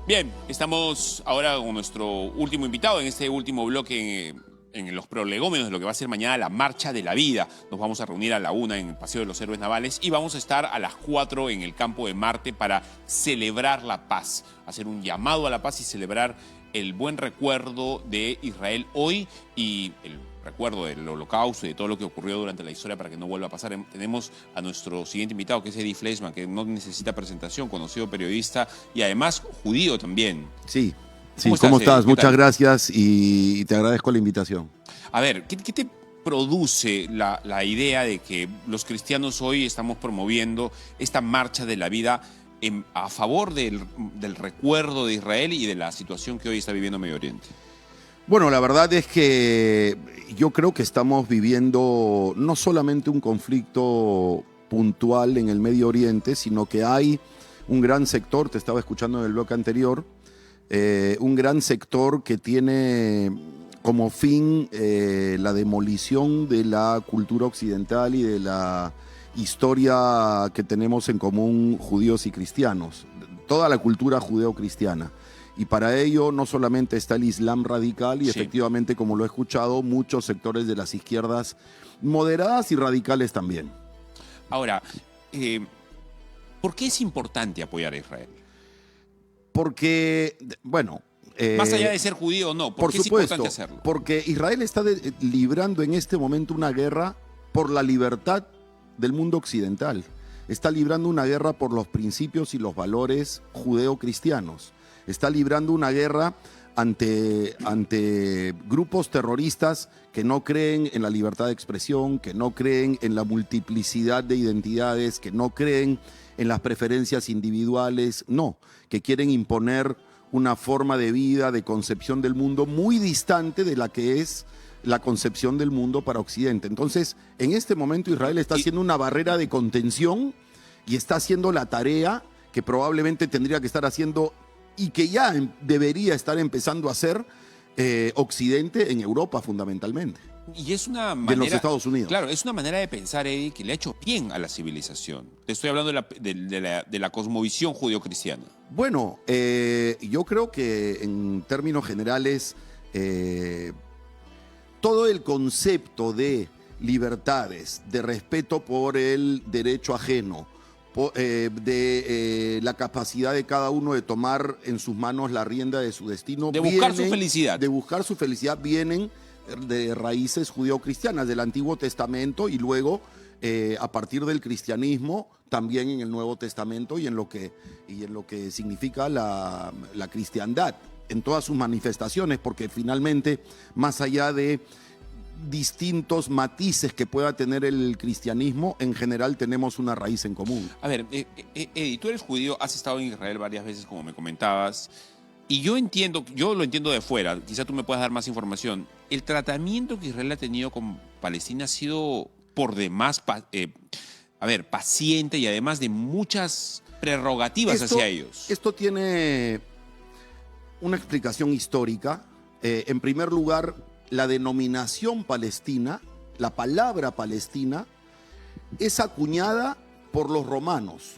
Bien, estamos ahora con nuestro último invitado en este último bloque en los prolegómenos de lo que va a ser mañana la Marcha de la Vida. Nos vamos a reunir a la 1 en el Paseo de los Héroes Navales y vamos a estar a las 4 en el Campo de Marte para celebrar la paz, hacer un llamado a la paz y celebrar el buen recuerdo de Israel hoy y el recuerdo del Holocausto y de todo lo que ocurrió durante la historia para que no vuelva a pasar. Tenemos a nuestro siguiente invitado, que es Eddie Fleischman, que no necesita presentación, conocido periodista y además judío también. Sí, ¿cómo estás? Muchas gracias y te agradezco la invitación. A ver, ¿qué te produce la idea de que los cristianos hoy estamos promoviendo esta marcha de la vida a favor del recuerdo de Israel y de la situación que hoy está viviendo Medio Oriente? Bueno, la verdad es que yo creo que estamos viviendo no solamente un conflicto puntual en el Medio Oriente, sino que hay un gran sector, te estaba escuchando en el bloque anterior, un gran sector que tiene como fin la demolición de la cultura occidental y de la historia que tenemos en común judíos y cristianos, toda la cultura judeo-cristiana. Y para ello no solamente está el Islam radical y efectivamente, como lo he escuchado, muchos sectores de las izquierdas moderadas y radicales también. Ahora, ¿por qué es importante apoyar a Israel? Porque, bueno... más allá de ser judío o no, ¿por qué es importante hacerlo? Porque Israel está librando en este momento una guerra por la libertad del mundo occidental. Está librando una guerra por los principios y los valores judeo-cristianos. Está librando una guerra ante grupos terroristas que no creen en la libertad de expresión, que no creen en la multiplicidad de identidades, que no creen en las preferencias individuales, no, que quieren imponer una forma de vida, de concepción del mundo muy distante de la que es la concepción del mundo para Occidente. Entonces, en este momento Israel está haciendo una barrera de contención y está haciendo la tarea que probablemente tendría que estar haciendo y que ya debería estar empezando a hacer Occidente en Europa fundamentalmente. Y es una manera, de los Estados Unidos. Claro, es una manera de pensar, Eddie, que le ha hecho bien a la civilización. Te estoy hablando de la cosmovisión judío-cristiana. Bueno, yo creo que en términos generales todo el concepto de libertades, de respeto por el derecho ajeno, de la capacidad de cada uno de tomar en sus manos la rienda de su destino. De buscar su felicidad. De buscar su felicidad vienen de raíces judío-cristianas del Antiguo Testamento y luego a partir del cristianismo también en el Nuevo Testamento y en lo que significa la cristiandad en todas sus manifestaciones, porque finalmente, más allá de distintos matices que pueda tener el cristianismo, en general tenemos una raíz en común. A ver, Eddie, tú eres judío, has estado en Israel varias veces, como me comentabas, y yo lo entiendo de fuera, quizá tú me puedas dar más información. El tratamiento que Israel ha tenido con Palestina ha sido por demás, paciente y además de muchas prerrogativas hacia ellos. Esto tiene una explicación histórica. En primer lugar, la denominación Palestina, la palabra Palestina, es acuñada por los romanos,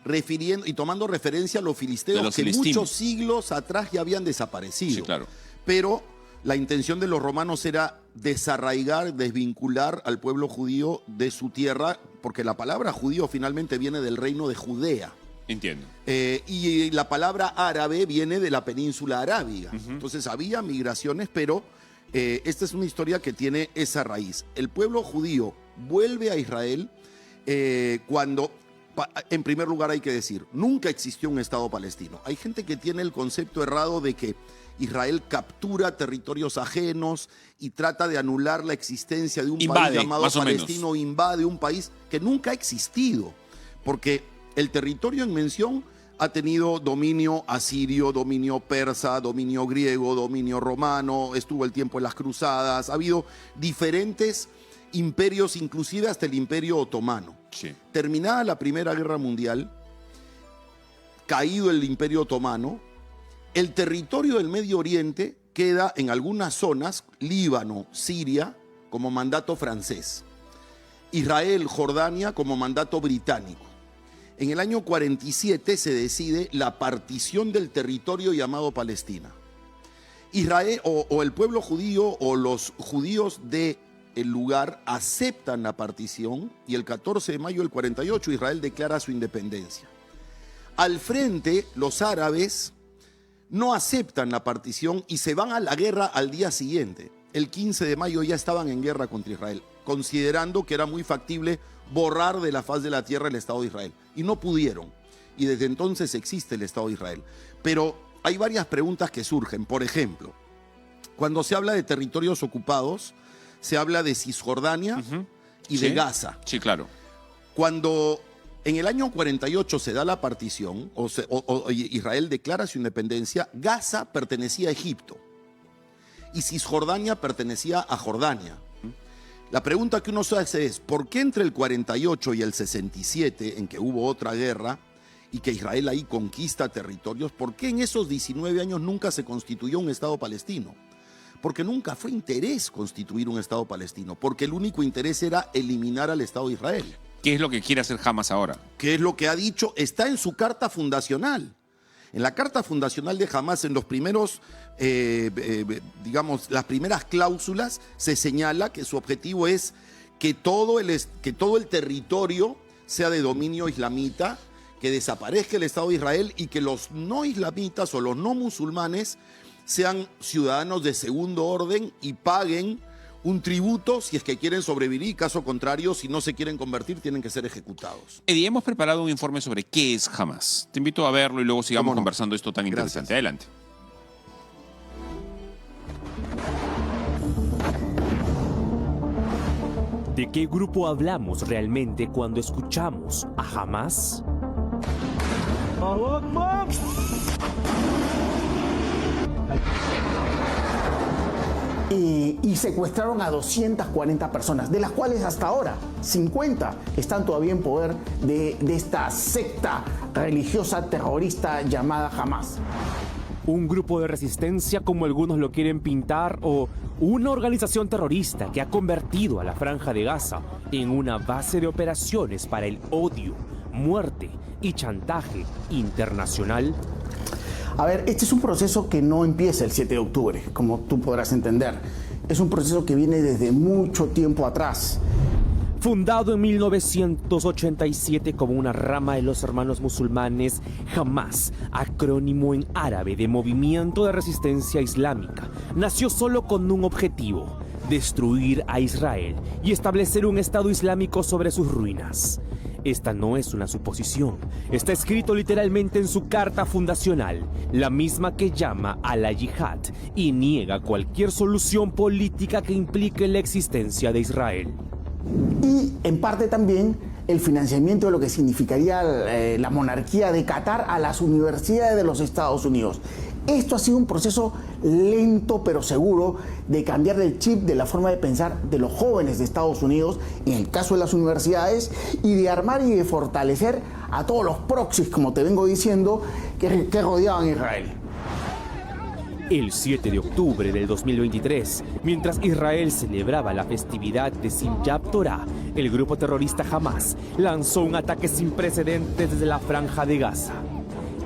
refiriendo y tomando referencia a los filisteos que muchos siglos atrás ya habían desaparecido. Sí, claro. Pero la intención de los romanos era desarraigar, desvincular al pueblo judío de su tierra, porque la palabra judío finalmente viene del reino de Judea. Entiendo. Y la palabra árabe viene de la península arábiga. Entonces había migraciones, pero esta es una historia que tiene esa raíz. El pueblo judío vuelve a Israel cuando, en primer lugar hay que decir, nunca existió un Estado palestino. Hay gente que tiene el concepto errado de que Israel captura territorios ajenos y trata de anular la existencia de un país llamado Palestino, invade un país que nunca ha existido, porque el territorio en mención ha tenido dominio asirio, dominio persa, dominio griego, dominio romano, estuvo el tiempo en las cruzadas, ha habido diferentes imperios, inclusive hasta el Imperio Otomano. Sí. Terminada la Primera Guerra Mundial, caído el Imperio Otomano, el territorio del Medio Oriente queda en algunas zonas, Líbano, Siria, como mandato francés, Israel, Jordania como mandato británico. En el año 47 se decide la partición del territorio llamado Palestina. Israel o el pueblo judío o los judíos del lugar aceptan la partición y el 14 de mayo del 48 Israel declara su independencia. Al frente, los árabes no aceptan la partición y se van a la guerra al día siguiente. El 15 de mayo ya estaban en guerra contra Israel, considerando que era muy factible borrar de la faz de la tierra el Estado de Israel. Y no pudieron. Y desde entonces existe el Estado de Israel. Pero hay varias preguntas que surgen. Por ejemplo, cuando se habla de territorios ocupados, se habla de Cisjordania y de Gaza. Sí, claro. Cuando en el año 48 se da la partición, o Israel declara su independencia, Gaza pertenecía a Egipto y Cisjordania pertenecía a Jordania. La pregunta que uno se hace es, ¿por qué entre el 48 y el 67, en que hubo otra guerra y que Israel ahí conquista territorios, por qué en esos 19 años nunca se constituyó un Estado palestino? Porque nunca fue interés constituir un Estado palestino, porque el único interés era eliminar al Estado de Israel. ¿Qué es lo que quiere hacer Hamas ahora? ¿Qué es lo que ha dicho? Está en su carta fundacional. En la carta fundacional de Hamas, en los primeros, digamos, las primeras cláusulas, se señala que su objetivo es que todo el territorio sea de dominio islamita, que desaparezca el Estado de Israel y que los no islamitas o los no musulmanes sean ciudadanos de segundo orden y paguen un tributo si es que quieren sobrevivir y caso contrario, si no se quieren convertir, tienen que ser ejecutados. Eddie, hemos preparado un informe sobre qué es Hamas. Te invito a verlo y luego sigamos conversando esto tan interesante. Adelante. ¿De qué grupo hablamos realmente cuando escuchamos a Hamas? Y secuestraron a 240 personas, de las cuales hasta ahora 50 están todavía en poder de esta secta religiosa terrorista llamada Hamas. ¿Un grupo de resistencia como algunos lo quieren pintar o una organización terrorista que ha convertido a la Franja de Gaza en una base de operaciones para el odio, muerte y chantaje internacional? A ver, este es un proceso que no empieza el 7 de octubre, como tú podrás entender. Es un proceso que viene desde mucho tiempo atrás. Fundado en 1987 como una rama de los hermanos musulmanes, Hamas, acrónimo en árabe de Movimiento de Resistencia Islámica, nació solo con un objetivo: destruir a Israel y establecer un Estado islámico sobre sus ruinas. Esta no es una suposición, está escrito literalmente en su carta fundacional, la misma que llama a la yihad y niega cualquier solución política que implique la existencia de Israel. Y en parte también el financiamiento de lo que significaría la monarquía de Qatar a las universidades de los Estados Unidos. Esto ha sido un proceso lento pero seguro de cambiar el chip de la forma de pensar de los jóvenes de Estados Unidos, en el caso de las universidades, y de armar y de fortalecer a todos los proxies, como te vengo diciendo, que rodeaban a Israel. El 7 de octubre del 2023, mientras Israel celebraba la festividad de Simchat Torah, el grupo terrorista Hamas lanzó un ataque sin precedentes desde la Franja de Gaza.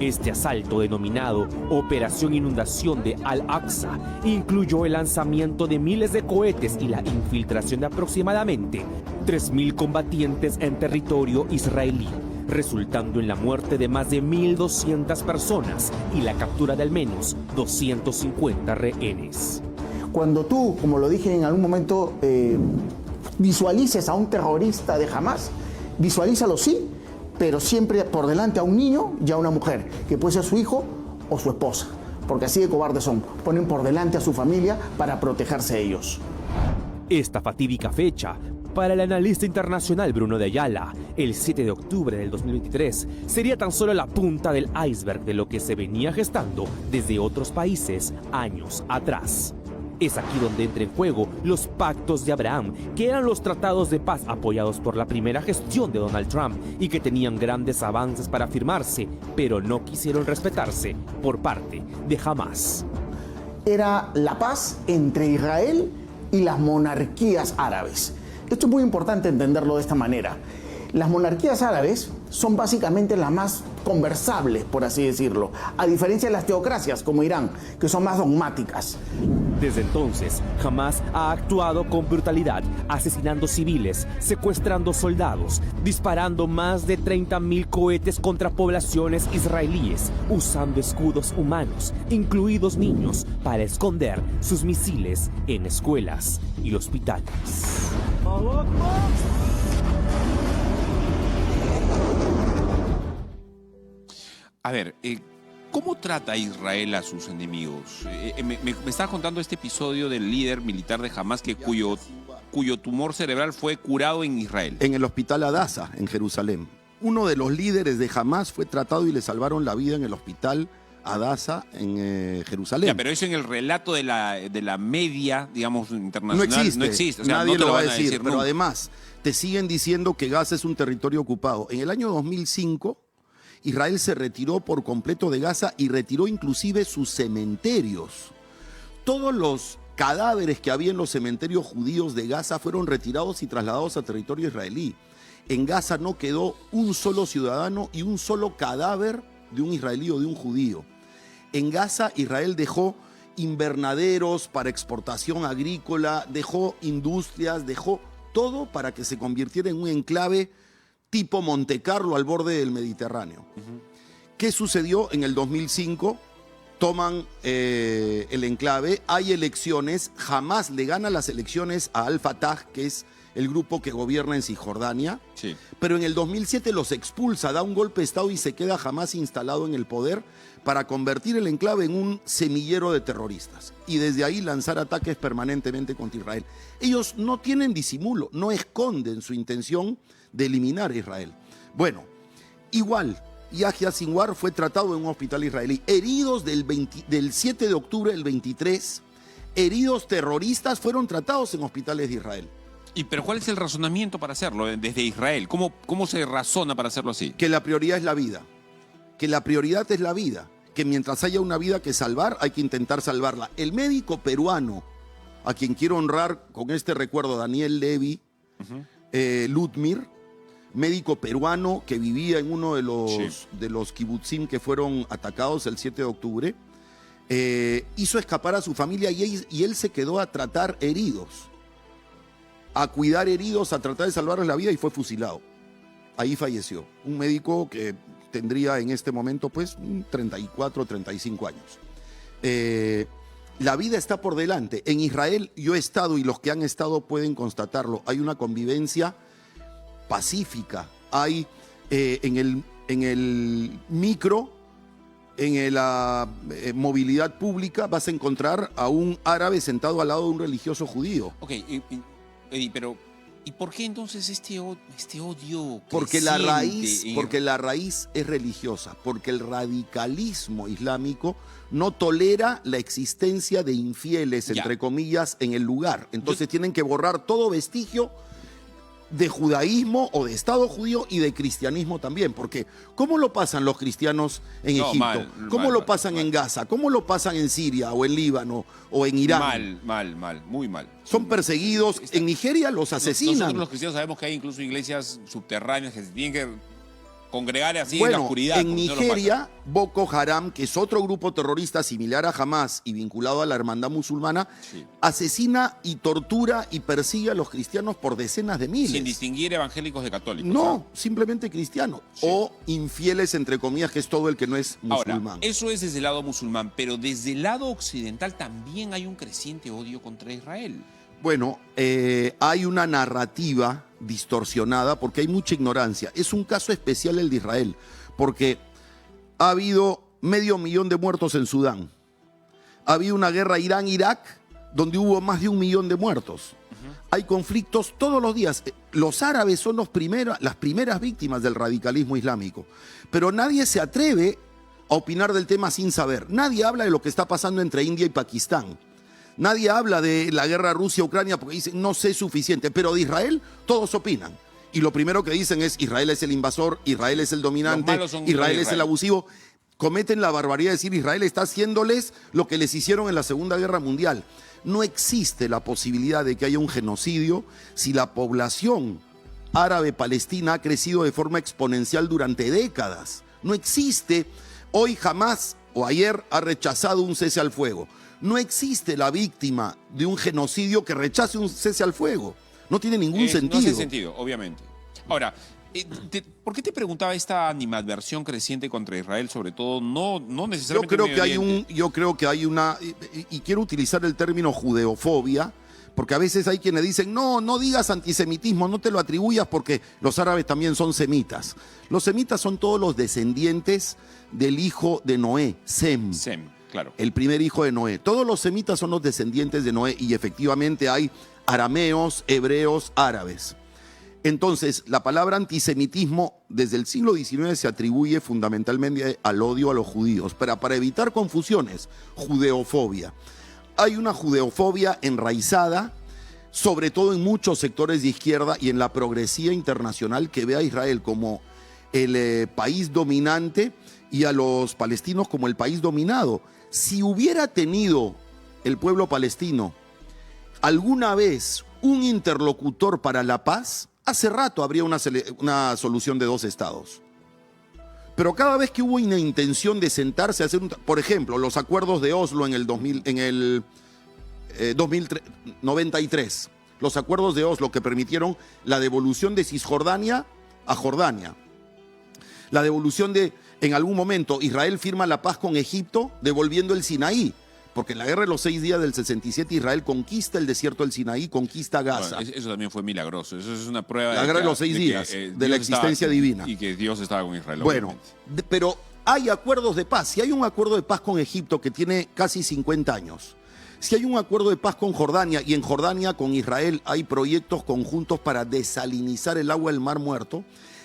Este asalto, denominado Operación Inundación de Al-Aqsa, incluyó el lanzamiento de miles de cohetes y la infiltración de aproximadamente 3.000 combatientes en territorio israelí, resultando en la muerte de más de 1.200 personas y la captura de al menos 250 rehenes. Cuando tú, como lo dije en algún momento, visualices a un terrorista de Hamas, visualízalo sí, pero siempre por delante a un niño y a una mujer, que puede ser su hijo o su esposa, porque así de cobardes son, ponen por delante a su familia para protegerse ellos. Esta fatídica fecha, para el analista internacional Bruno de Ayala, el 7 de octubre del 2023, sería tan solo la punta del iceberg de lo que se venía gestando desde otros países años atrás. Es aquí donde entra en juego los pactos de Abraham, que eran los tratados de paz apoyados por la primera gestión de Donald Trump y que tenían grandes avances para firmarse, pero no quisieron respetarse por parte de Hamas. Era la paz entre Israel y las monarquías árabes. Esto es muy importante entenderlo de esta manera. Las monarquías árabes son básicamente las más conversables, por así decirlo, a diferencia de las teocracias como Irán, que son más dogmáticas. Desde entonces, Hamás ha actuado con brutalidad, asesinando civiles, secuestrando soldados, disparando más de 30.000 cohetes contra poblaciones israelíes, usando escudos humanos, incluidos niños, para esconder sus misiles en escuelas y hospitales. A ver, ¿cómo trata Israel a sus enemigos? Me estaba contando este episodio del líder militar de Hamás cuyo tumor cerebral fue curado en Israel. En el hospital Adasa, en Jerusalén. Uno de los líderes de Hamás fue tratado y le salvaron la vida en el hospital Adasa en Jerusalén. Ya, pero eso en el relato de la media, digamos, internacional, no existe. O sea, nadie no te lo va a decir, pero nunca. además te siguen diciendo que Gaza es un territorio ocupado. En el año 2005, Israel se retiró por completo de Gaza y retiró inclusive sus cementerios. Todos los cadáveres que había en los cementerios judíos de Gaza fueron retirados y trasladados a territorio israelí. En Gaza no quedó un solo ciudadano y un solo cadáver de un israelí o de un judío. En Gaza, Israel dejó invernaderos para exportación agrícola, dejó industrias, dejó todo para que se convirtiera en un enclave tipo Montecarlo al borde del Mediterráneo. ¿Qué sucedió en el 2005? Toman el enclave, hay elecciones, Hamás le gana las elecciones a Al-Fatah, que es el grupo que gobierna en Cisjordania, Sí. pero en el 2007 los expulsa, da un golpe de Estado y se queda Hamás instalado en el poder para convertir el enclave en un semillero de terroristas y desde ahí lanzar ataques permanentemente contra Israel. Ellos no tienen disimulo, no esconden su intención de eliminar a Israel. Bueno, igual, Yahya Sinwar fue tratado en un hospital israelí. Heridos del 7 de octubre del 23, heridos terroristas fueron tratados en hospitales de Israel. Pero ¿cuál es el razonamiento para hacerlo desde Israel? ¿Cómo se razona para hacerlo así? Que la prioridad es la vida. Que la prioridad es la vida. Que mientras haya una vida que salvar, hay que intentar salvarla. El médico peruano, a quien quiero honrar con este recuerdo, Daniel Levy, Ludmir, médico peruano que vivía en uno de los kibutzim que fueron atacados el 7 de octubre, hizo escapar a su familia y él se quedó a tratar heridos, a cuidar heridos, a tratar de salvarles la vida y fue fusilado. Ahí falleció. Un médico que tendría en este momento pues 34, 35 años. La vida está por delante. En Israel yo he estado y los que han estado pueden constatarlo. Hay una convivencia pacífica. Hay en el micro, en la movilidad pública, vas a encontrar a un árabe sentado al lado de un religioso judío. Ok, Eddie, pero ¿y por qué entonces este odio Porque la creciente raíz es religiosa, porque el radicalismo islámico no tolera la existencia de infieles, entre comillas, en el lugar. Entonces tienen que borrar todo vestigio de judaísmo o de Estado judío y de cristianismo también, porque ¿cómo lo pasan los cristianos en Egipto? ¿Cómo lo pasan en Gaza? ¿Cómo lo pasan en Siria o en Líbano o en Irán? muy mal. Son perseguidos. En Nigeria los asesinan. Nosotros los cristianos sabemos que hay incluso iglesias subterráneas que se tienen que congregar así en la Bueno, oscuridad. en Nigeria, Boko Haram, que es otro grupo terrorista similar a Hamás y vinculado a la hermandad musulmana, asesina y tortura y persigue a los cristianos por decenas de miles. Sin distinguir evangélicos de católicos. No, simplemente cristianos. Sí. O infieles, entre comillas, que es todo el que no es musulmán. Ahora, eso es desde el lado musulmán, pero desde el lado occidental también hay un creciente odio contra Israel. Bueno, hay una narrativa distorsionada porque hay mucha ignorancia. Es un caso especial el de Israel, porque ha habido 500.000 de muertos en Sudán. Ha habido una guerra Irán-Irak donde hubo más de 1 millón de muertos. Hay conflictos todos los días. Los árabes son las primeras víctimas del radicalismo islámico, pero nadie se atreve a opinar del tema sin saber. Nadie habla de lo que está pasando entre India y Pakistán. Nadie habla de la guerra Rusia-Ucrania porque dicen no sé suficiente, pero de Israel todos opinan. Y lo primero que dicen es Israel es el invasor, Israel es el dominante, Israel es el abusivo. Cometen la barbaridad de decir Israel está haciéndoles lo que les hicieron en la Segunda Guerra Mundial. No existe la posibilidad de que haya un genocidio si la población árabe-palestina ha crecido de forma exponencial durante décadas. No existe, hoy jamás o ayer ha rechazado un cese al fuego. No existe la víctima de un genocidio que rechace un cese al fuego. No tiene ningún sentido. No tiene sentido, obviamente. Ahora, ¿por qué te preguntaba esta animadversión creciente contra Israel, sobre todo, no necesariamente yo creo que hay una, y quiero utilizar el término judeofobia, porque a veces hay quienes dicen, no digas antisemitismo, no te lo atribuyas porque los árabes también son semitas. Los semitas son todos los descendientes del hijo de Noé, Sem. Claro. El primer hijo de Noé. Todos los semitas son los descendientes de Noé y efectivamente hay arameos, hebreos, árabes. Entonces, la palabra antisemitismo desde el siglo XIX se atribuye fundamentalmente al odio a los judíos, pero para evitar confusiones, judeofobia. Hay una judeofobia enraizada, sobre todo en muchos sectores de izquierda y en la progresía internacional que ve a Israel como el país dominante y a los palestinos como el país dominado. Si hubiera tenido el pueblo palestino alguna vez un interlocutor para la paz, hace rato habría una solución de 2 estados. Pero cada vez que hubo una intención de sentarse a hacer por ejemplo, los acuerdos de Oslo en el 93, los acuerdos de Oslo que permitieron la devolución de Cisjordania a Jordania. La devolución en algún momento, Israel firma la paz con Egipto devolviendo el Sinaí, porque en la guerra de los 6 días del 67 Israel conquista el desierto del Sinaí, conquista Gaza. Bueno, eso también fue milagroso, eso es una prueba la guerra de los 6 días, de la existencia divina. Y que Dios estaba con Israel. Bueno, pero hay acuerdos de paz. Si hay un acuerdo de paz con Egipto que tiene casi 50 años, si hay un acuerdo de paz con Jordania y en Jordania con Israel hay proyectos conjuntos para desalinizar el agua del Mar Muerto,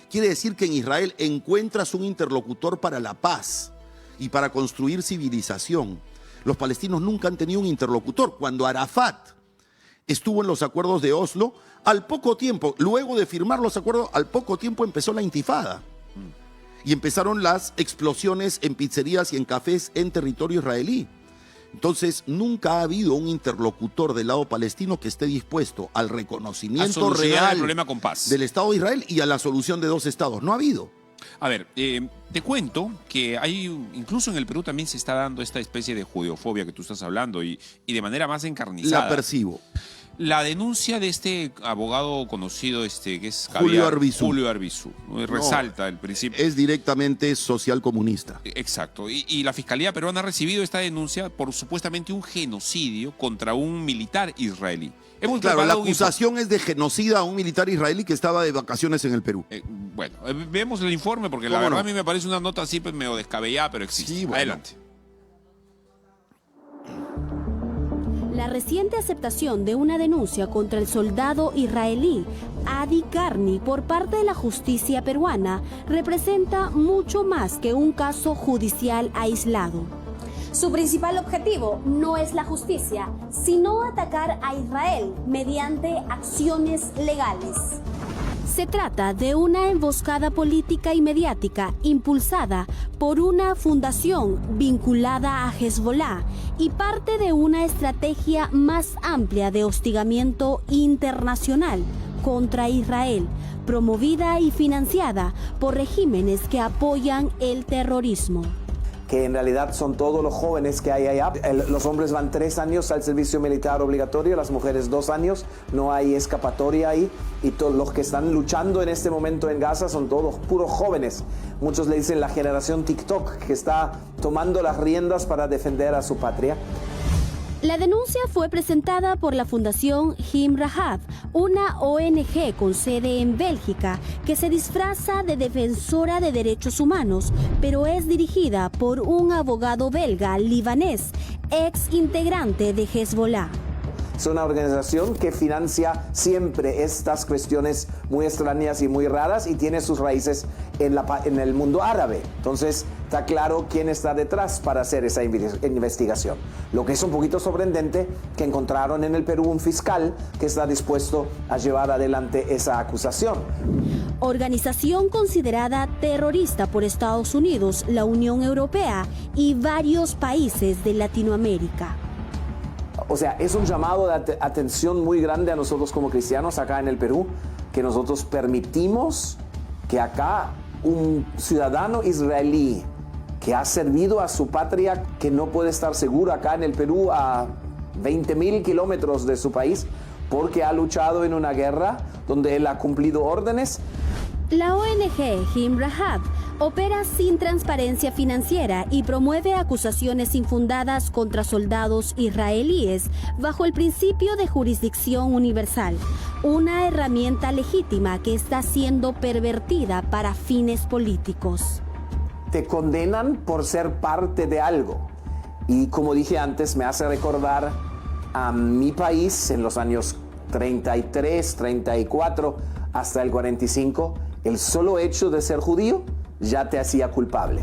quiere decir que en Israel encuentras un interlocutor para la paz y para construir civilización. Los palestinos nunca han tenido un interlocutor. Cuando Arafat estuvo en los acuerdos de Oslo, al poco tiempo, luego de firmar los acuerdos, al poco tiempo empezó la intifada. Y empezaron las explosiones en pizzerías y en cafés en territorio israelí. Entonces, nunca ha habido un interlocutor del lado palestino que esté dispuesto al reconocimiento real el problema con paz del Estado de Israel y a la solución de 2 estados. No ha habido. A ver, te cuento que hay, incluso en el Perú también se está dando esta especie de judeofobia que tú estás hablando y de manera más encarnizada. La percibo. La denuncia de este abogado conocido, que es Julio Arbizu. Julio Arbizu, resalta el principio. Es directamente socialcomunista. Exacto. Y la Fiscalía peruana ha recibido esta denuncia por supuestamente un genocidio contra un militar israelí. Claro, la acusación es de genocida a un militar israelí que estaba de vacaciones en el Perú. Bueno, vemos el informe porque la verdad a mí me parece una nota así medio descabellada, pero existe. Sí, bueno. Adelante. La reciente aceptación de una denuncia contra el soldado israelí Adi Karni por parte de la justicia peruana representa mucho más que un caso judicial aislado. Su principal objetivo no es la justicia, sino atacar a Israel mediante acciones legales. Se trata de una emboscada política y mediática impulsada por una fundación vinculada a Hezbollah y parte de una estrategia más amplia de hostigamiento internacional contra Israel, promovida y financiada por regímenes que apoyan el terrorismo. Que en realidad son todos los jóvenes que hay allá. Los hombres van 3 años al servicio militar obligatorio, las mujeres 2 años, no hay escapatoria ahí. Y todos los que están luchando en este momento en Gaza son todos puros jóvenes. Muchos le dicen la generación TikTok, que está tomando las riendas para defender a su patria. La denuncia fue presentada por la Fundación Him Rahab, una ONG con sede en Bélgica que se disfraza de defensora de derechos humanos, pero es dirigida por un abogado belga libanés, ex integrante de Hezbollah. Es una organización que financia siempre estas cuestiones muy extrañas y muy raras y tiene sus raíces en el mundo árabe. Entonces está claro quién está detrás para hacer esa investigación. Lo que es un poquito sorprendente que encontraron en el Perú un fiscal que está dispuesto a llevar adelante esa acusación. Organización considerada terrorista por Estados Unidos, la Unión Europea y varios países de Latinoamérica. O sea, es un llamado de atención muy grande a nosotros como cristianos acá en el Perú, que nosotros permitimos que acá un ciudadano israelí que ha servido a su patria, que no puede estar seguro acá en el Perú a 20.000 kilómetros de su país, porque ha luchado en una guerra donde él ha cumplido órdenes. La ONG Jim Rahab opera sin transparencia financiera y promueve acusaciones infundadas contra soldados israelíes bajo el principio de jurisdicción universal, una herramienta legítima que está siendo pervertida para fines políticos. Te condenan por ser parte de algo. Y como dije antes, me hace recordar a mi país en los años 33, 34 hasta el 45. El solo hecho de ser judío ya te hacía culpable.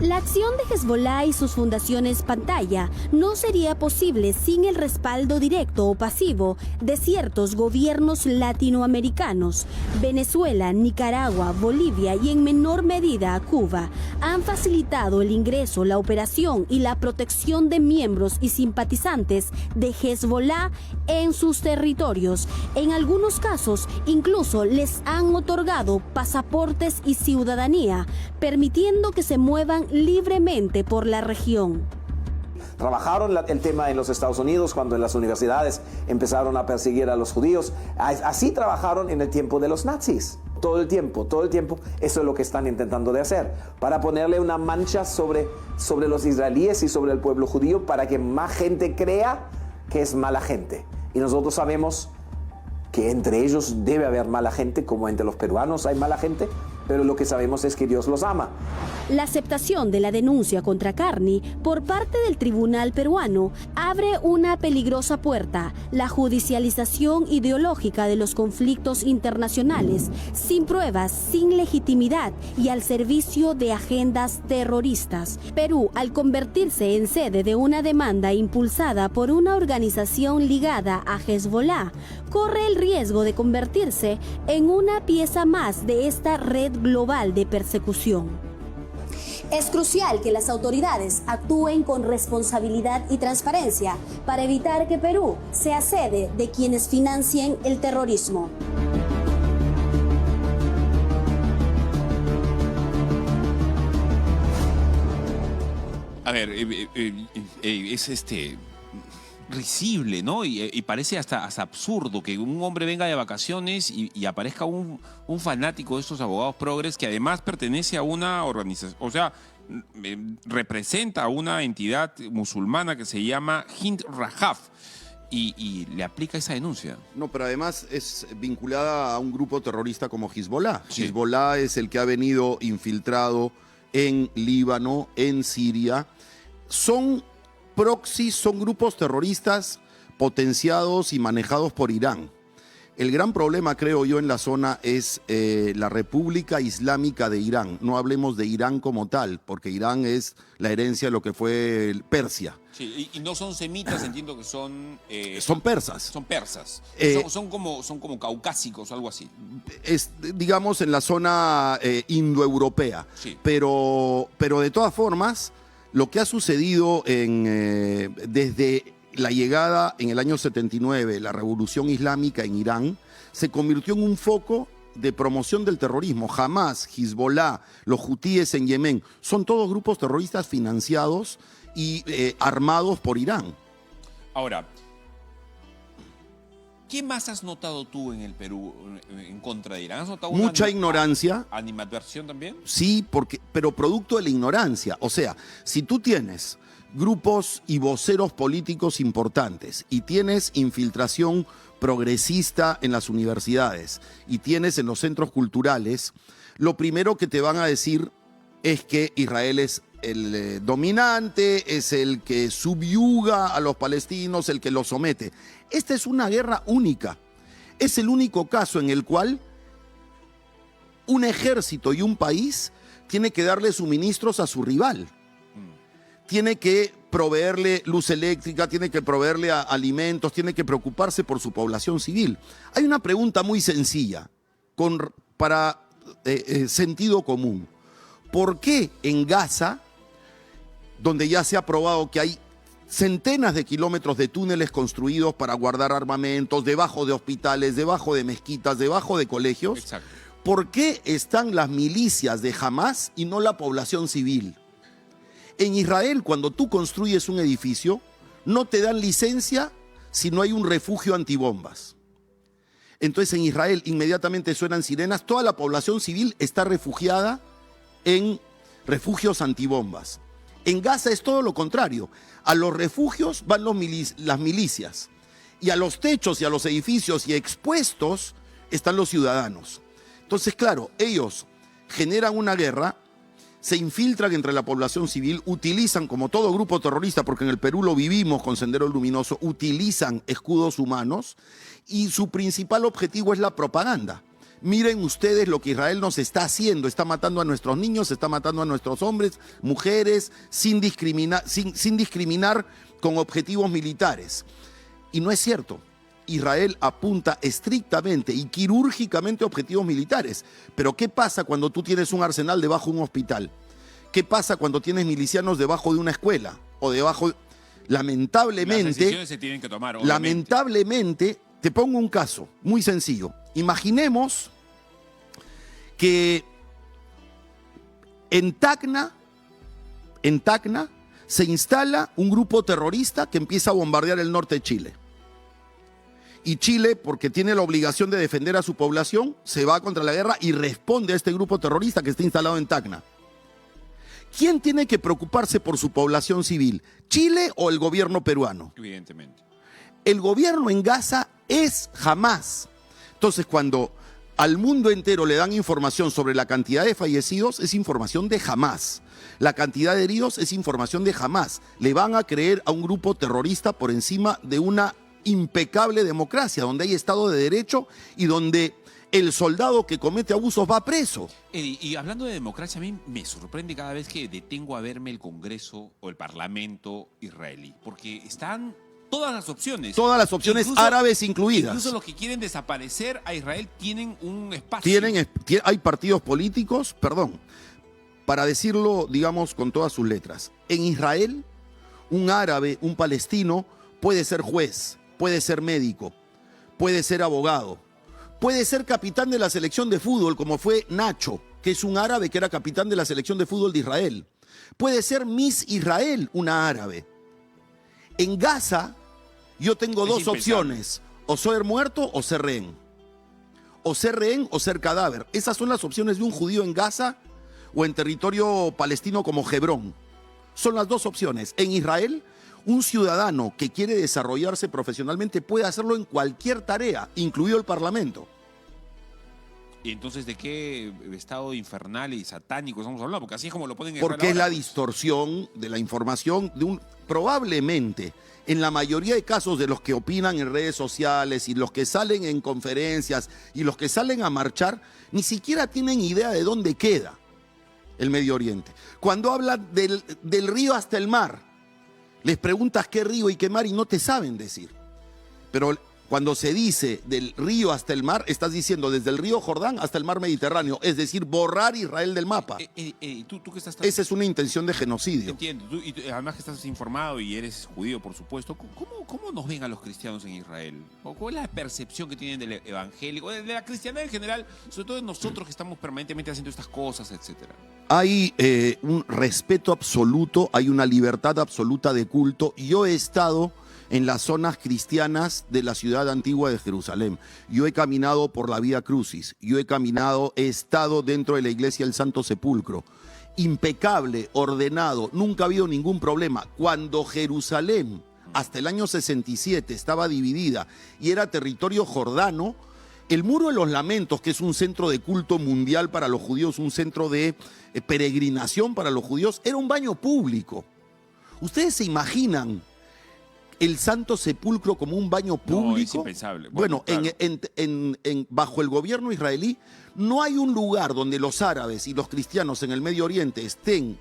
La acción de Hezbollah y sus fundaciones pantalla no sería posible sin el respaldo directo o pasivo de ciertos gobiernos latinoamericanos. Venezuela, Nicaragua, Bolivia y en menor medida Cuba han facilitado el ingreso, la operación y la protección de miembros y simpatizantes de Hezbollah en sus territorios. En algunos casos, incluso les han otorgado pasaportes y ciudadanía, permitiendo que se muevan libremente por la región. Trabajaron el tema en los Estados Unidos cuando en las universidades empezaron a perseguir a los judíos. Así trabajaron en el tiempo de los nazis. Todo el tiempo. Eso es lo que están intentando de hacer, para ponerle una mancha sobre los israelíes y sobre el pueblo judío, para que más gente crea que es mala gente. Y nosotros sabemos que entre ellos debe haber mala gente, como entre los peruanos hay mala gente, pero lo que sabemos es que Dios los ama. La aceptación de la denuncia contra Carney por parte del tribunal peruano abre una peligrosa puerta: la judicialización ideológica de los conflictos internacionales, sin pruebas, sin legitimidad y al servicio de agendas terroristas. Perú, al convertirse en sede de una demanda impulsada por una organización ligada a Hezbollah, corre el riesgo de convertirse en una pieza más de esta red global de persecución. Es crucial que las autoridades actúen con responsabilidad y transparencia para evitar que Perú sea sede de quienes financien el terrorismo. A ver, es risible, ¿no? Y parece hasta absurdo que un hombre venga de vacaciones y aparezca un fanático de estos abogados progres que además pertenece a una organización, o sea, representa a una entidad musulmana que se llama Jim Rahab y le aplica esa denuncia. No, pero además es vinculada a un grupo terrorista como Hezbollah. Sí. Hezbollah es el que ha venido infiltrado en Líbano, en Siria. Son proxies, son grupos terroristas potenciados y manejados por Irán. El gran problema, creo yo, en la zona es la República Islámica de Irán. No hablemos de Irán como tal, porque Irán es la herencia de lo que fue Persia. Sí, y no son semitas, entiendo que son... Son persas. Son persas. Son como caucásicos o algo así. Es, digamos, en la zona indoeuropea. Sí. Pero de todas formas, lo que ha sucedido desde la llegada en el año 79, la revolución islámica en Irán, se convirtió en un foco de promoción del terrorismo. Hamas, Hezbollah, los hutíes en Yemen, son todos grupos terroristas financiados y armados por Irán. Ahora, ¿qué más has notado tú en el Perú en contra de Irán? ¿Has notado Mucha ignorancia. ¿Animadversión también? Sí, pero producto de la ignorancia. O sea, si tú tienes grupos y voceros políticos importantes y tienes infiltración progresista en las universidades y tienes en los centros culturales, lo primero que te van a decir es que Israel es el dominante, es el que subyuga a los palestinos, el que los somete. Esta es una guerra única. Es el único caso en el cual un ejército y un país tiene que darle suministros a su rival. Tiene que proveerle luz eléctrica, tiene que proveerle alimentos, tiene que preocuparse por su población civil. Hay una pregunta muy sencilla, para sentido común. ¿Por qué en Gaza, donde ya se ha probado que hay centenas de kilómetros de túneles construidos para guardar armamentos, debajo de hospitales, debajo de mezquitas, debajo de colegios. Exacto. ¿Por qué están las milicias de Hamás y no la población civil? En Israel, cuando tú construyes un edificio, no te dan licencia si no hay un refugio antibombas. Entonces en Israel inmediatamente suenan sirenas, toda la población civil está refugiada en refugios antibombas. En Gaza es todo lo contrario. A los refugios van las milicias y a los techos y a los edificios y expuestos están los ciudadanos. Entonces, claro, ellos generan una guerra, se infiltran entre la población civil, utilizan, como todo grupo terrorista, porque en el Perú lo vivimos con Sendero Luminoso, utilizan escudos humanos y su principal objetivo es la propaganda. Miren ustedes lo que Israel nos está haciendo, está matando a nuestros niños, está matando a nuestros hombres, mujeres, sin discriminar con objetivos militares. Y no es cierto. Israel apunta estrictamente y quirúrgicamente a objetivos militares. Pero ¿qué pasa cuando tú tienes un arsenal debajo de un hospital? ¿Qué pasa cuando tienes milicianos debajo de una escuela? O debajo... Lamentablemente... Las decisiones se tienen que tomar, obviamente. Lamentablemente, te pongo un caso muy sencillo. Imaginemos que en Tacna se instala un grupo terrorista que empieza a bombardear el norte de Chile. Y Chile, porque tiene la obligación de defender a su población, se va contra la guerra y responde a este grupo terrorista que está instalado en Tacna. ¿Quién tiene que preocuparse por su población civil? ¿Chile o el gobierno peruano? Evidentemente. El gobierno en Gaza es Hamás. Entonces, cuando al mundo entero le dan información sobre la cantidad de fallecidos, es información de Hamás. La cantidad de heridos es información de Hamás. Le van a creer a un grupo terrorista por encima de una impecable democracia, donde hay Estado de Derecho y donde el soldado que comete abusos va preso. Eddie, y hablando de democracia, a mí me sorprende cada vez que detengo a verme el Congreso o el Parlamento israelí, porque están todas las opciones. Todas las opciones árabes incluidas. Incluso los que quieren desaparecer a Israel tienen un espacio. Hay partidos políticos, perdón, para decirlo, digamos, con todas sus letras. En Israel, un árabe, un palestino, puede ser juez, puede ser médico, puede ser abogado, puede ser capitán de la selección de fútbol, como fue Nacho, que es un árabe que era capitán de la selección de fútbol de Israel. Puede ser Miss Israel, una árabe. En Gaza, yo tengo dos opciones, o ser muerto o ser rehén. O ser rehén o ser cadáver. Esas son las opciones de un judío en Gaza o en territorio palestino como Hebrón. Son las dos opciones. En Israel, un ciudadano que quiere desarrollarse profesionalmente puede hacerlo en cualquier tarea, incluido el Parlamento. ¿Y entonces de qué estado infernal y satánico estamos hablando? Porque así es como lo ponen en Porque es la pues. distorsión de la información de probablemente, en la mayoría de casos de los que opinan en redes sociales y los que salen en conferencias y los que salen a marchar, ni siquiera tienen idea de dónde queda el Medio Oriente. Cuando hablan del río hasta el mar, les preguntas qué río y qué mar y no te saben decir. Pero cuando se dice del río hasta el mar, estás diciendo desde el río Jordán hasta el mar Mediterráneo, es decir, borrar Israel del mapa. ¿Tú que estás Esa es una intención de genocidio. Entiendo. Además que estás informado y eres judío, por supuesto. ¿Cómo nos ven a los cristianos en Israel? ¿Cuál es la percepción que tienen del evangélico, de la cristiandad en general, sobre todo de nosotros que estamos permanentemente haciendo estas cosas, etcétera? Hay un respeto absoluto, hay una libertad absoluta de culto. Yo he estado en las zonas cristianas de la ciudad antigua de Jerusalén. Yo he caminado por la Vía Crucis, he estado dentro de la iglesia del Santo Sepulcro. Impecable, ordenado, nunca ha habido ningún problema. Cuando Jerusalén, hasta el año 67, estaba dividida y era territorio jordano, el Muro de los Lamentos, que es un centro de culto mundial para los judíos, un centro de peregrinación para los judíos, era un baño público. ¿Ustedes se imaginan el Santo Sepulcro como un baño público? No, es impensable. Bueno, claro. bajo el gobierno israelí no hay un lugar donde los árabes y los cristianos en el Medio Oriente estén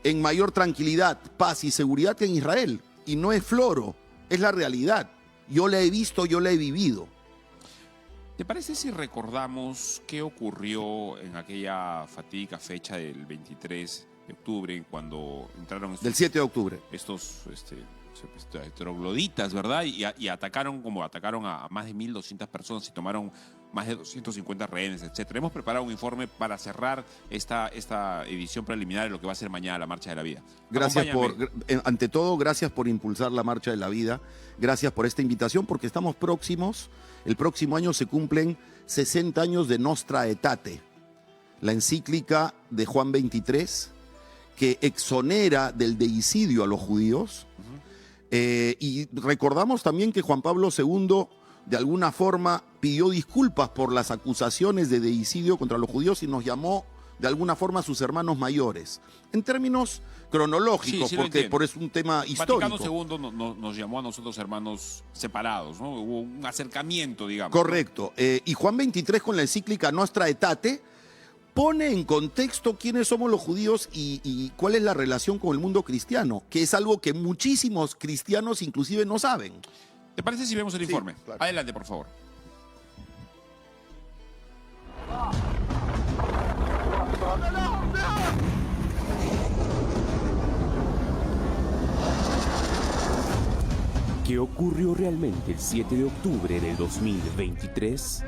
en mayor tranquilidad, paz y seguridad que en Israel. Y no es floro, es la realidad. Yo la he visto, yo la he vivido. ¿Te parece si recordamos qué ocurrió en aquella fatídica fecha del 23 de octubre, cuando entraron Del 7 de octubre. estos trogloditas, ¿verdad? Y atacaron a más de 1.200 personas y tomaron más de 250 rehenes, etc. Hemos preparado un informe para cerrar esta edición preliminar de lo que va a ser mañana la Marcha de la Vida. Ante todo, gracias por impulsar la Marcha de la Vida. Gracias por esta invitación, porque estamos próximos. El próximo año se cumplen 60 años de Nostra Aetate, la encíclica de Juan XXIII, que exonera del deicidio a los judíos. Y recordamos también que Juan Pablo II, de alguna forma, pidió disculpas por las acusaciones de deicidio contra los judíos y nos llamó, de alguna forma, a sus hermanos mayores. En términos cronológicos, sí, porque es un tema histórico. Vaticano II nos llamó a nosotros hermanos separados, ¿no? Hubo un acercamiento, digamos. Correcto. Y Juan XXIII, con la encíclica Nostra Aetate, pone en contexto quiénes somos los judíos y cuál es la relación con el mundo cristiano, que es algo que muchísimos cristianos inclusive no saben. ¿Te parece si vemos el informe? Claro. Adelante, por favor. ¿Qué ocurrió realmente el 7 de octubre del 2023?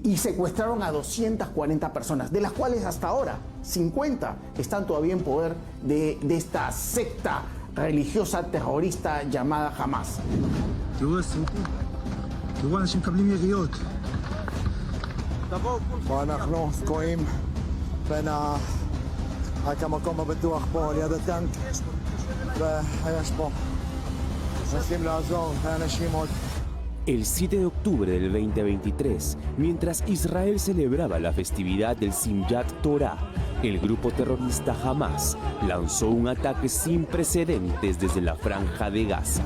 Y secuestraron a 240 personas, de las cuales hasta ahora 50 están todavía en poder de esta secta religiosa terrorista llamada Hamas. ואנחנו תקועים בין רק המקום הבטוח פה ליד הטנק ויש פה מנסים לעזור לאנשים עוד. El 7 de octubre del 2023, mientras Israel celebraba la festividad del Simchat Torah, el grupo terrorista Hamas lanzó un ataque sin precedentes desde la Franja de Gaza.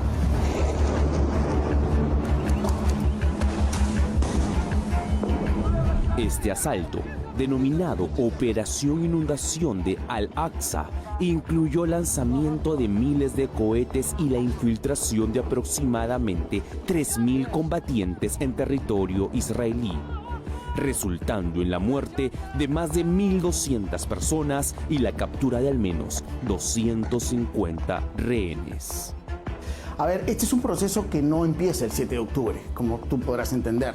Este asalto, denominado Operación Inundación de Al-Aqsa, incluyó lanzamiento de miles de cohetes y la infiltración de aproximadamente 3.000 combatientes en territorio israelí, resultando en la muerte de más de 1.200 personas y la captura de al menos 250 rehenes. A ver, este es un proceso que no empieza el 7 de octubre, como tú podrás entender.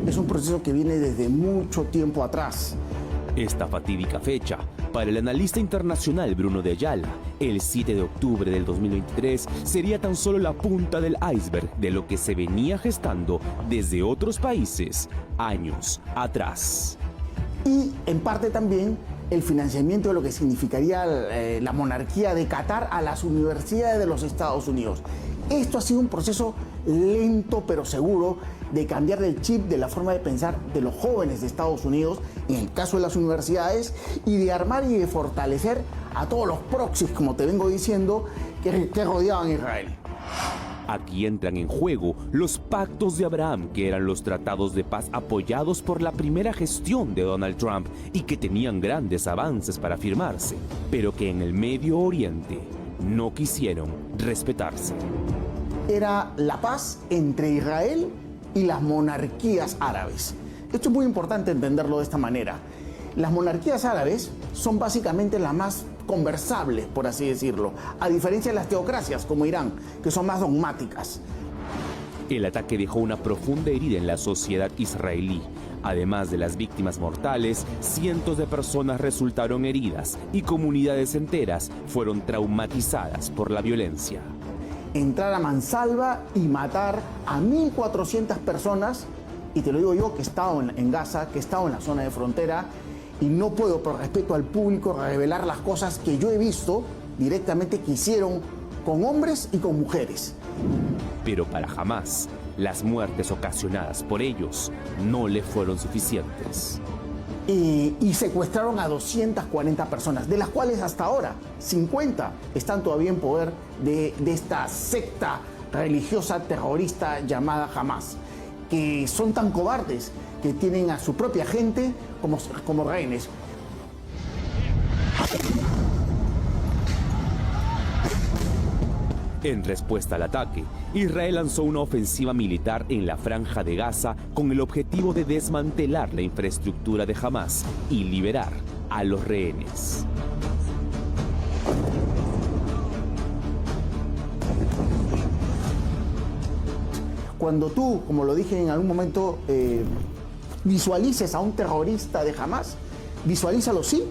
Es un proceso que viene desde mucho tiempo atrás. Esta fatídica fecha, para el analista internacional Bruno de Ayala, el 7 de octubre del 2023 sería tan solo la punta del iceberg de lo que se venía gestando desde otros países años atrás. Y en parte también el financiamiento de lo que significaría la monarquía de Qatar a las universidades de los Estados Unidos. Esto ha sido un proceso lento pero seguro de cambiar el chip de la forma de pensar de los jóvenes de Estados Unidos, en el caso de las universidades, y de armar y de fortalecer a todos los proxies, como te vengo diciendo, que rodeaban a Israel. Aquí entran en juego los pactos de Abraham, que eran los tratados de paz apoyados por la primera gestión de Donald Trump y que tenían grandes avances para firmarse, pero que en el Medio Oriente no quisieron respetarse. Era la paz entre Israel y las monarquías árabes. Esto es muy importante entenderlo de esta manera. Las monarquías árabes son básicamente las más conversables, por así decirlo, a diferencia de las teocracias como Irán, que son más dogmáticas. El ataque dejó una profunda herida en la sociedad israelí. Además de las víctimas mortales, cientos de personas resultaron heridas y comunidades enteras fueron traumatizadas por la violencia. Entrar a mansalva y matar a 1.400 personas, y te lo digo yo que he estado en Gaza, que he estado en la zona de frontera, y no puedo, por respeto al público, revelar las cosas que yo he visto directamente que hicieron con hombres y con mujeres. Pero para Hamas, las muertes ocasionadas por ellos no le fueron suficientes. Y secuestraron a 240 personas, de las cuales hasta ahora 50 están todavía en poder de esta secta religiosa terrorista llamada Hamas, que son tan cobardes que tienen a su propia gente como rehenes. En respuesta al ataque, Israel lanzó una ofensiva militar en la Franja de Gaza con el objetivo de desmantelar la infraestructura de Hamás y liberar a los rehenes. Cuando tú, como lo dije en algún momento, visualices a un terrorista de Hamás, visualízalo sí,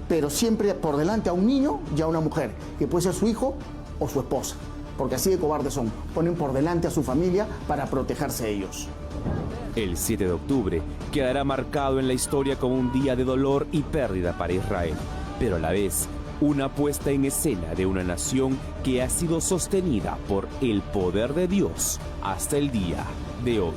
pero siempre por delante a un niño y a una mujer, que puede ser su hijo o su esposa, porque así de cobardes son. Ponen por delante a su familia para protegerse ellos. El 7 de octubre quedará marcado en la historia como un día de dolor y pérdida para Israel, pero a la vez una puesta en escena de una nación que ha sido sostenida por el poder de Dios hasta el día de hoy.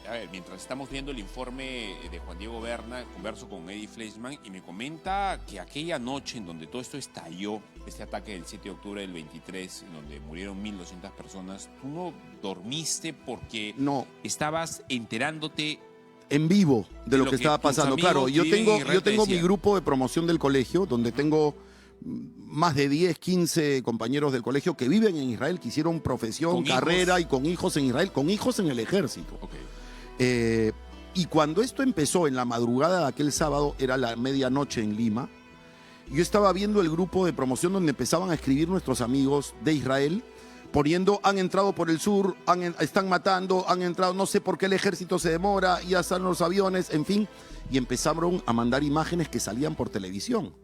A ver, mientras estamos viendo el informe de Juan Diego Berna, converso con Eddie Fleischmann y me comenta que aquella noche en donde todo esto estalló, este ataque del 7 de octubre del 23, en donde murieron 1.200 personas, tú no dormiste porque No. estabas enterándote En vivo de lo que estaba tus pasando. amigos Claro, yo viven en tengo, Israel yo te tengo mi decían. grupo de promoción del colegio, donde tengo más de 10, 15 compañeros del colegio que viven en Israel, que hicieron profesión, ¿Con carrera hijos? y con hijos en Israel, con hijos en el ejército. Ok. Y cuando esto empezó en la madrugada de aquel sábado, era la medianoche en Lima, yo estaba viendo el grupo de promoción donde empezaban a escribir nuestros amigos de Israel, poniendo, han entrado por el sur, están matando, han entrado, no sé por qué el ejército se demora, ya están los aviones, en fin, y empezaron a mandar imágenes que salían por televisión,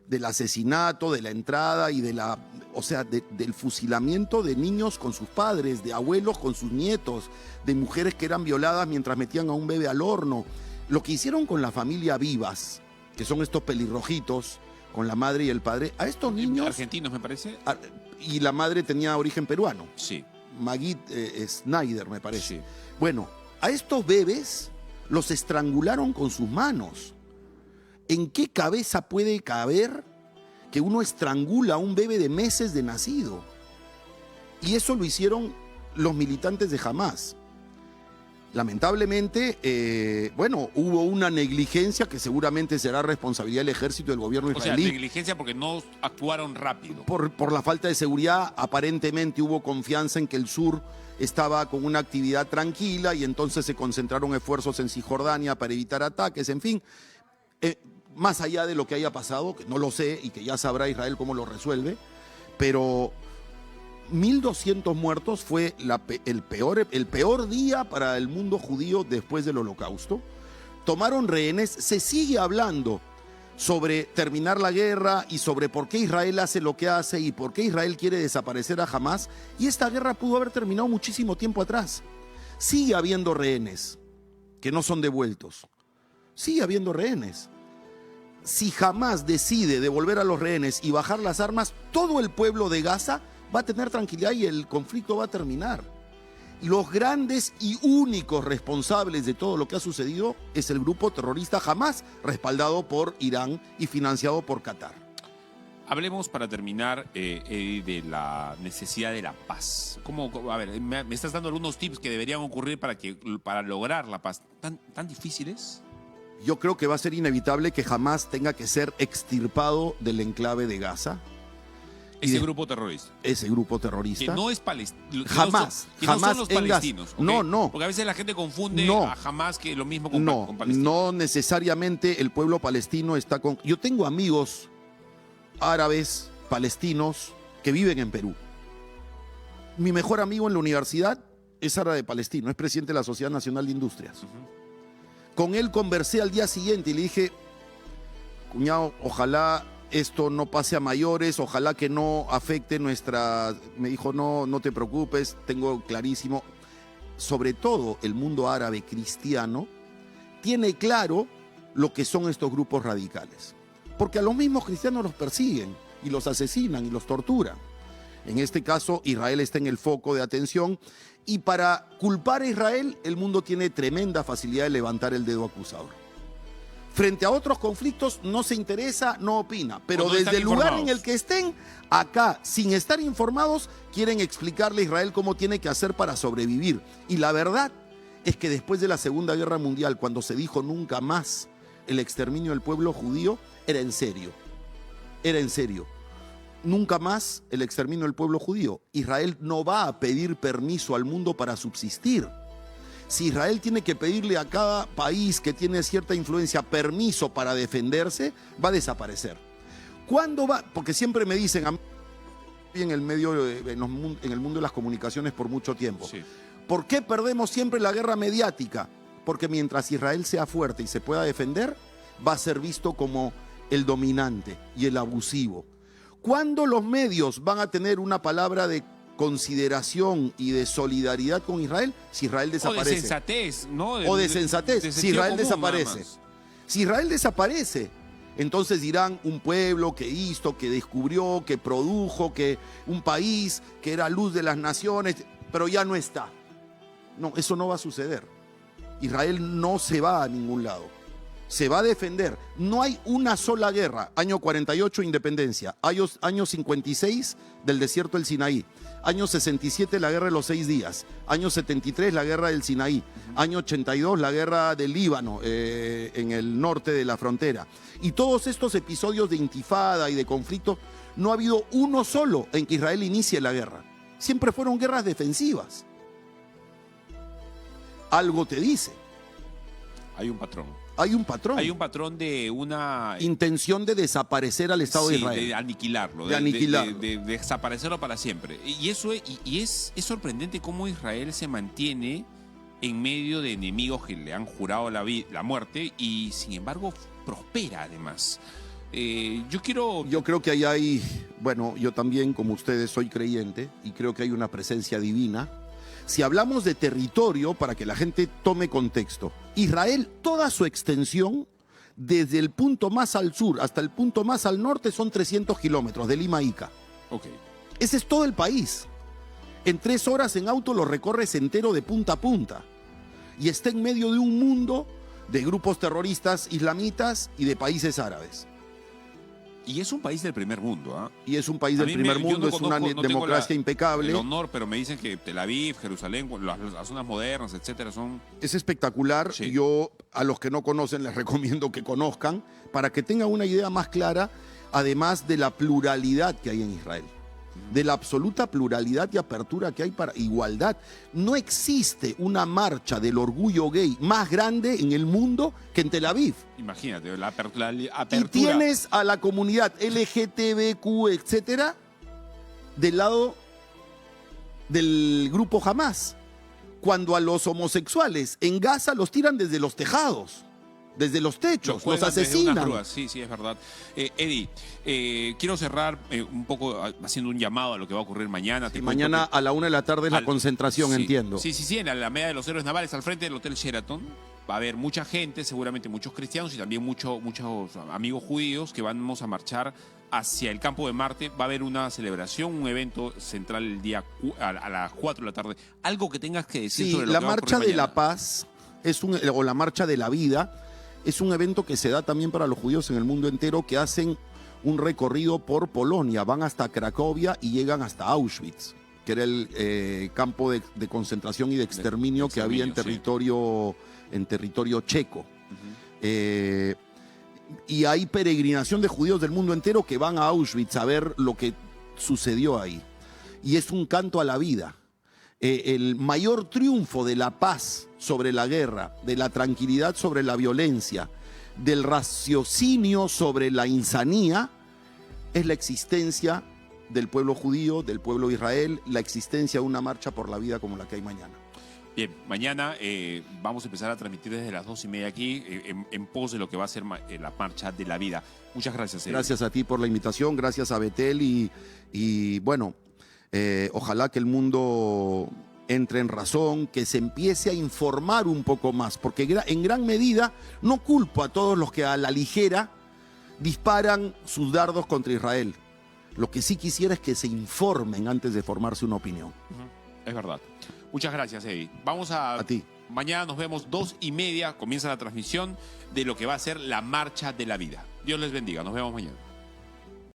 del asesinato, de la entrada y de la, o sea, del fusilamiento de niños con sus padres, de abuelos con sus nietos, de mujeres que eran violadas mientras metían a un bebé al horno. Lo que hicieron con la familia Vivas, que son estos pelirrojitos, con la madre y el padre, a estos niños, Argentinos, me parece. y la madre tenía origen peruano, Sí. Maggie Snyder, me parece. Sí. Bueno, a estos bebés los estrangularon con sus manos. ¿En qué cabeza puede caber que uno estrangula a un bebé de meses de nacido? Y eso lo hicieron los militantes de Hamás. Lamentablemente, bueno, hubo una negligencia que seguramente será responsabilidad del ejército y del gobierno O sea, israelí. negligencia porque no actuaron rápido. Por la falta de seguridad, aparentemente hubo confianza en que el sur estaba con una actividad tranquila y entonces se concentraron esfuerzos en Cisjordania para evitar ataques, en fin. Más allá de lo que haya pasado, que no lo sé y que ya sabrá Israel cómo lo resuelve, pero 1.200 muertos fue el peor día para el mundo judío después del Holocausto. Tomaron rehenes, se sigue hablando sobre terminar la guerra y sobre por qué Israel hace lo que hace y por qué Israel quiere desaparecer a Hamás, y esta guerra pudo haber terminado muchísimo tiempo atrás. Sigue habiendo rehenes que no son devueltos. Sigue habiendo rehenes. Si Hamás decide devolver a los rehenes y bajar las armas, todo el pueblo de Gaza va a tener tranquilidad y el conflicto va a terminar. Los grandes y únicos responsables de todo lo que ha sucedido es el grupo terrorista Hamás, respaldado por Irán y financiado por Qatar. Hablemos para terminar, Eddie, de la necesidad de la paz. A ver, me estás dando algunos tips que deberían ocurrir para lograr la paz. ¿Tan difíciles? Yo creo que va a ser inevitable que Hamás tenga que ser extirpado del enclave de Gaza. Ese grupo terrorista. Ese grupo terrorista. Que no es palestino. Jamás. Que no Jamás son los en Gaza. palestinos. ¿ok? No. Porque a veces la gente confunde No. a Hamás que lo mismo con No, palestinos. no necesariamente el pueblo palestino está con... Yo tengo amigos árabes, palestinos, que viven en Perú. Mi mejor amigo en la universidad es árabe palestino, es presidente de la Sociedad Nacional de Industrias. Con él conversé al día siguiente y le dije, cuñado, ojalá esto no pase a mayores, ojalá que no afecte nuestra... Me dijo, no te preocupes, tengo clarísimo. Sobre todo el mundo árabe cristiano tiene claro lo que son estos grupos radicales. Porque a los mismos cristianos los persiguen y los asesinan y los torturan. En este caso, Israel está en el foco de atención y para culpar a Israel, el mundo tiene tremenda facilidad de levantar el dedo acusador. Frente a otros conflictos no se interesa, no opina, pero no desde el lugar informados. en el que estén, acá, sin estar informados, quieren explicarle a Israel cómo tiene que hacer para sobrevivir. Y la verdad es que después de la Segunda Guerra Mundial, cuando se dijo nunca más el exterminio del pueblo judío, era en serio. Era en serio. Nunca más el exterminio del pueblo judío. Israel no va a pedir permiso al mundo para subsistir. Si Israel tiene que pedirle a cada país que tiene cierta influencia permiso para defenderse, va a desaparecer. ¿Cuándo va? Porque siempre me dicen, a mí en el medio, en el mundo de las comunicaciones por mucho tiempo. Sí. ¿Por qué perdemos siempre la guerra mediática? Porque mientras Israel sea fuerte y se pueda defender, va a ser visto como el dominante y el abusivo. ¿Cuándo los medios van a tener una palabra de consideración y de solidaridad con Israel? Si Israel desaparece. O de sensatez, ¿no? O de sensatez, si Israel desaparece. Si Israel desaparece, entonces dirán un pueblo que hizo, que descubrió, que produjo, que un país que era luz de las naciones, pero ya no está. No, eso no va a suceder. Israel no se va a ningún lado. Se va a defender. No hay una sola guerra. Año 48, independencia. Año 56, del desierto del Sinaí. Año 67, la guerra de los 6 días. Año 73, la guerra del Sinaí. Año 82, la guerra del Líbano, en el norte de la frontera. Y todos estos episodios de intifada y de conflicto, no ha habido uno solo en que Israel inicie la guerra. Siempre fueron guerras defensivas. Algo te dice. Hay un patrón. Hay un patrón. Hay un patrón de una intención de desaparecer al Estado de Israel. De aniquilarlo. De aniquilarlo. De desaparecerlo para siempre. Y eso es sorprendente cómo Israel se mantiene en medio de enemigos que le han jurado la muerte y sin embargo prospera además. Yo creo que ahí hay, bueno, yo también como ustedes soy creyente y creo que hay una presencia divina. Si hablamos de territorio, para que la gente tome contexto, Israel, toda su extensión, desde el punto más al sur hasta el punto más al norte, son 300 kilómetros, de Lima a Ica. Okay. Ese es todo el país. En 3 horas en auto lo recorres entero de punta a punta. Y está en medio de un mundo de grupos terroristas islamitas y de países árabes. Y es un país del primer mundo, ¿ah? Y es un país del primer mundo, es una democracia impecable. El honor, pero me dicen que Tel Aviv, Jerusalén, las zonas modernas, etcétera, son... Es espectacular. Sí. Yo, a los que no conocen, les recomiendo que conozcan, para que tengan una idea más clara, además de la pluralidad que hay en Israel. De la absoluta pluralidad y apertura que hay para igualdad. No existe una marcha del orgullo gay más grande en el mundo que en Tel Aviv. Imagínate, la apertura. Y tienes a la comunidad LGTBQ, etcétera, del lado del grupo Hamas. Cuando a los homosexuales en Gaza los tiran desde los tejados, desde los techos, los asesinan. Sí, es verdad. Eddie, quiero cerrar un poco haciendo un llamado a lo que va a ocurrir mañana. Mañana a la 1 de la tarde es la concentración, sí, entiendo. Sí, en la Alameda de los Héroes Navales, al frente del Hotel Sheraton. Va a haber mucha gente, seguramente muchos cristianos y también muchos amigos judíos que vamos a marchar hacia el campo de Marte. Va a haber una celebración, un evento central el día a las 4 de la tarde. Algo que tengas que decir sobre lo que va a ocurrir mañana. La marcha de mañana. la paz o la marcha de la vida es un evento que se da también para los judíos en el mundo entero, que hacen un recorrido por Polonia, van hasta Cracovia y llegan hasta Auschwitz, que era el campo de concentración y de exterminio que había en territorio checo. Y hay peregrinación de judíos del mundo entero que van a Auschwitz a ver lo que sucedió ahí. Y es un canto a la vida. El mayor triunfo de la paz sobre la guerra, de la tranquilidad sobre la violencia, del raciocinio sobre la insanía, es la existencia del pueblo judío, del pueblo de Israel, la existencia de una marcha por la vida como la que hay mañana. Bien, mañana vamos a empezar a transmitir desde las 2:30 aquí en pos de lo que va a ser la marcha de la vida. Muchas gracias, Eddie. Gracias a ti por la invitación, gracias a Betel y bueno, ojalá que el mundo entre en razón, que se empiece a informar un poco más, porque en gran medida no culpo a todos los que a la ligera disparan sus dardos contra Israel. Lo que sí quisiera es que se informen antes de formarse una opinión. Es verdad. Muchas gracias, Eddie. Vamos a ti. Mañana nos vemos 2:30, comienza la transmisión de lo que va a ser la Marcha de la Vida. Dios les bendiga, nos vemos mañana.